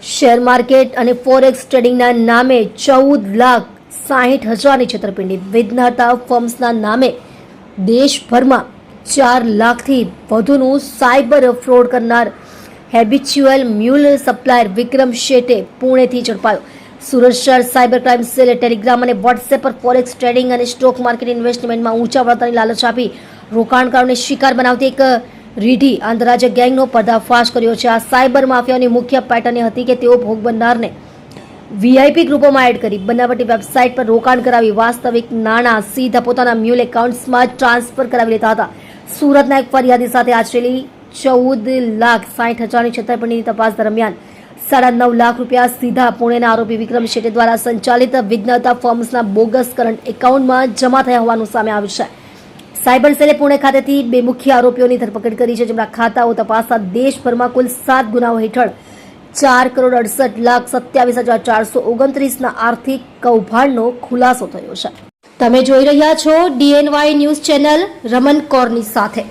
Share market અને forex ટ્રેડિંગના નામે 14,60,000ની છેતરપિંડી. વિઘ્નહર્તા ફર્મ્સના નામે દેશભરમાં 4 લાખથી વધુનું સાયબર ફ્રોડ કરનાર હેબિચ્યુઅલ મ્યુલ સપ્લાયર વિક્રમ શેઠે પુણેથી ઝડપાયો. સુરત શહેર સાયબર ક્રાઇમ સેલે ટેલિગ્રામ અને વોટ્સએપ પર ફોરેક્સ ટ્રેડિંગ અને સ્ટોક માર્કેટ ઇન્વેસ્ટમેન્ટમાં ઊંચા વળતરની લાલચ આપી રોકાણકારોને શિકાર બનાવતી એક રીઢી આંતરરાજ્ય ગેંગનો પર્દાફાશ કર્યો છે. આ સાયબર માફિયાની મુખ્ય પેટર્ન એ હતી કે તેઓ ભોગ બનનારને વીઆઈપી ગ્રુપોમાં એડ કરી બનાવટી વેબસાઇટ પર રોકાણ કરાવી વાસ્તવિક નાણાં સીધા પોતાના મ્યુલ એકાઉન્ટ્સમાં ટ્રાન્સફર કરાવી લેતા હતા. સુરતના એક ફરિયાદી સાથે આચરેલી 14,60,000ની છેતરપિંડીની તપાસ દરમિયાન 9.5 લાખ રૂપિયા સીધા પુણેના આરોપી વિક્રમ શેઠે દ્વારા સંચાલિત વિઘ્નહર્તા ફર્મ્સના બોગસ કરંટ એકાઉન્ટમાં જમા થયા હોવાનું સામે આવ્યું છે. સાયબર સેલે પુણે ખાતેથી 2 મુખ્ય આરોપીઓની ધરપકડ કરી છે, જેમના ખાતાઓ તપાસતા દેશભરમાં કુલ 7 ગુનાઓ હેઠળ 4,68,27,429ના આર્થિક કૌભાંડનો ખુલાસો થયો છે. તમે જોઈ રહ્યા છો DNY ન્યૂઝ ચેનલ રમન કૌરની સાથે.